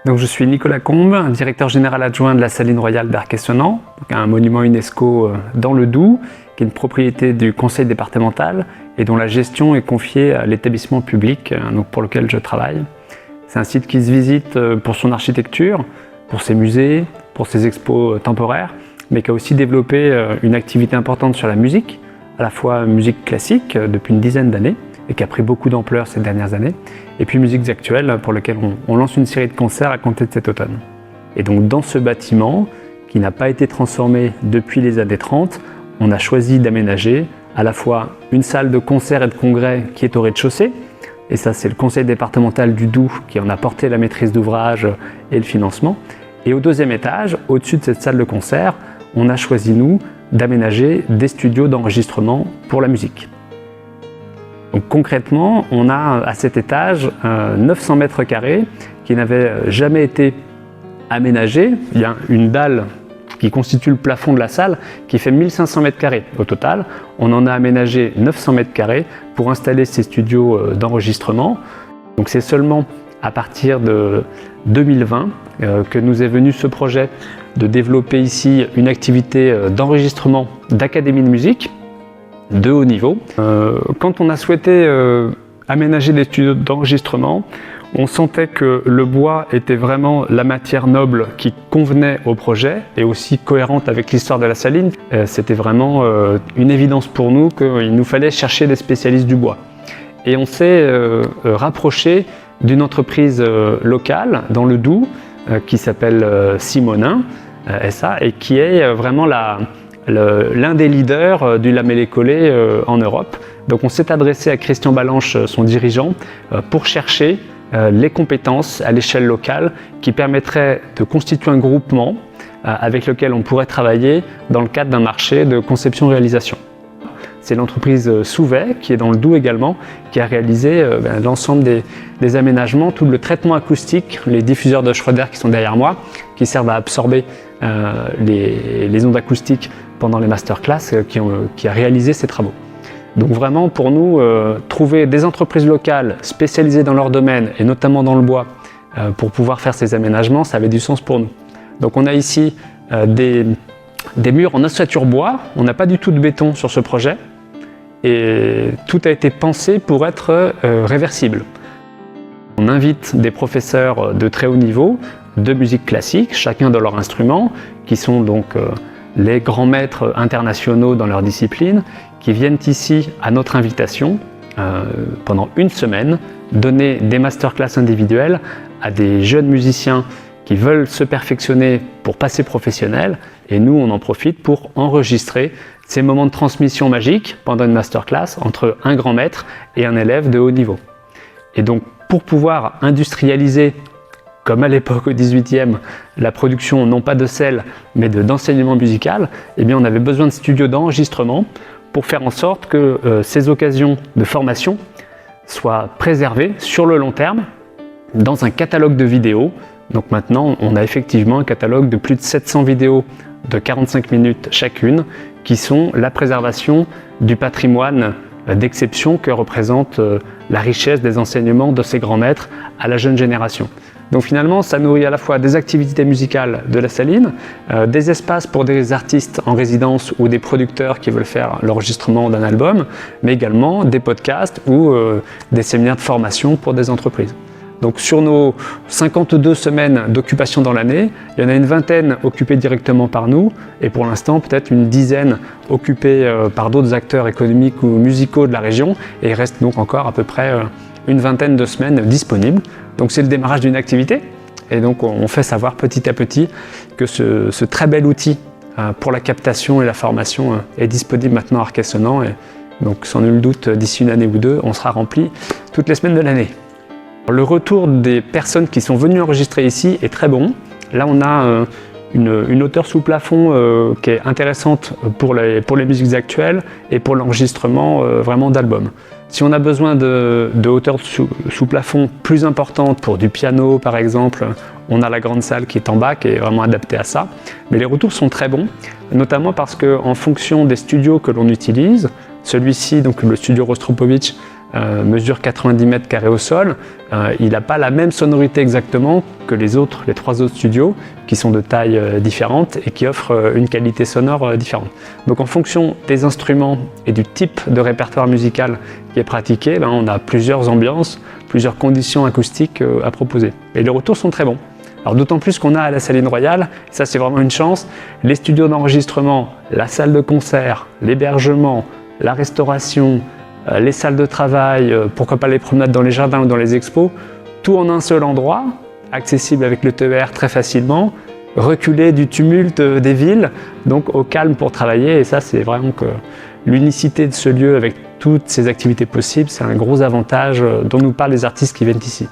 Donc, je suis Nicolas Combe, directeur général adjoint de la Saline Royale d'Arc-et-Senans, un monument UNESCO dans le Doubs, qui est une propriété du conseil départemental et dont la gestion est confiée à l'établissement public pour lequel je travaille. C'est un site qui se visite pour son architecture, pour ses musées, pour ses expos temporaires, mais qui a aussi développé une activité importante sur la musique, à la fois musique classique depuis une dizaine d'années, et qui a pris beaucoup d'ampleur ces dernières années, et puis musiques actuelles pour lesquelles on lance une série de concerts à compter de cet automne. Et donc dans ce bâtiment, qui n'a pas été transformé depuis les années 30, on a choisi d'aménager à la fois une salle de concert et de congrès qui est au rez-de-chaussée, et ça c'est le conseil départemental du Doubs qui en a porté la maîtrise d'ouvrage et le financement, et au deuxième étage, au-dessus de cette salle de concert, on a choisi nous d'aménager des studios d'enregistrement pour la musique. Donc concrètement, on a à cet étage 900 mètres carrés qui n'avaient jamais été aménagés. Il y a une dalle qui constitue le plafond de la salle qui fait 1500 mètres carrés au total. On en a aménagé 900 mètres carrés pour installer ces studios d'enregistrement. Donc c'est seulement à partir de 2020 que nous est venu ce projet de développer ici une activité d'enregistrement d'académie de musique de haut niveau. Quand on a souhaité aménager des studios d'enregistrement, on sentait que le bois était vraiment la matière noble qui convenait au projet et aussi cohérente avec l'histoire de la Saline. C'était vraiment une évidence pour nous qu'il nous fallait chercher des spécialistes du bois. Et on s'est rapproché d'une entreprise locale dans le Doubs qui s'appelle Simonin SA et qui est vraiment l'un des leaders du lamellé-collé en Europe. Donc on s'est adressé à Christian Balanche, son dirigeant, pour chercher les compétences à l'échelle locale qui permettraient de constituer un groupement avec lequel on pourrait travailler dans le cadre d'un marché de conception-réalisation. C'est l'entreprise Souvet, qui est dans le Doubs également, qui a réalisé l'ensemble des aménagements, tout le traitement acoustique, les diffuseurs de Schroeder qui sont derrière moi, qui servent à absorber les ondes acoustiques pendant les masterclass, qui a réalisé ces travaux. Donc vraiment, pour nous, trouver des entreprises locales spécialisées dans leur domaine, et notamment dans le bois, pour pouvoir faire ces aménagements, ça avait du sens pour nous. Donc on a ici des murs en ossature bois, on n'a pas du tout de béton sur ce projet, et tout a été pensé pour être réversible. On invite des professeurs de très haut niveau de musique classique, chacun de leur instrument, qui sont donc les grands maîtres internationaux dans leur discipline, qui viennent ici à notre invitation pendant une semaine, donner des masterclass individuelles à des jeunes musiciens qui veulent se perfectionner pour passer professionnel, et nous on en profite pour enregistrer ces moments de transmission magique pendant une masterclass entre un grand maître et un élève de haut niveau. Et donc pour pouvoir industrialiser, comme à l'époque au 18e, la production non pas de sel mais d'enseignement musical, eh bien on avait besoin de studios d'enregistrement pour faire en sorte que ces occasions de formation soient préservées sur le long terme dans un catalogue de vidéos. Donc maintenant, on a effectivement un catalogue de plus de 700 vidéos de 45 minutes chacune qui sont la préservation du patrimoine d'exception que représente la richesse des enseignements de ces grands maîtres à la jeune génération. Donc finalement, ça nourrit à la fois des activités musicales de la Saline, des espaces pour des artistes en résidence ou des producteurs qui veulent faire l'enregistrement d'un album, mais également des podcasts ou des séminaires de formation pour des entreprises. Donc sur nos 52 semaines d'occupation dans l'année, il y en a une vingtaine occupées directement par nous et pour l'instant peut-être une dizaine occupées par d'autres acteurs économiques ou musicaux de la région, et il reste donc encore à peu près une vingtaine de semaines disponibles. Donc c'est le démarrage d'une activité et donc on fait savoir petit à petit que ce très bel outil pour la captation et la formation est disponible maintenant à Arc-et-Senans, et donc sans nul doute d'ici une année ou deux on sera rempli toutes les semaines de l'année. Le retour des personnes qui sont venues enregistrer ici est très bon. Là, on a une hauteur sous plafond qui est intéressante pour les musiques actuelles et pour l'enregistrement vraiment d'albums. Si on a besoin de hauteur sous plafond plus importante pour du piano, par exemple, on a la grande salle qui est en bas, qui est vraiment adaptée à ça. Mais les retours sont très bons, notamment parce qu'en fonction des studios que l'on utilise, celui-ci, donc le studio Rostropovitch, mesure 90 mètres carrés au sol. Il n'a pas la même sonorité exactement que les 3 autres studios qui sont de taille différente et qui offrent une qualité sonore différente. Donc en fonction des instruments et du type de répertoire musical qui est pratiqué, on a plusieurs ambiances, plusieurs conditions acoustiques à proposer. Et les retours sont très bons. Alors d'autant plus qu'on a à la Saline Royale, ça c'est vraiment une chance, les studios d'enregistrement, la salle de concert, l'hébergement, la restauration, les salles de travail, pourquoi pas les promenades dans les jardins ou dans les expos, tout en un seul endroit, accessible avec le TER très facilement, reculé du tumulte des villes, donc au calme pour travailler. Et ça, c'est vraiment que l'unicité de ce lieu avec toutes ces activités possibles, c'est un gros avantage dont nous parlent les artistes qui viennent ici.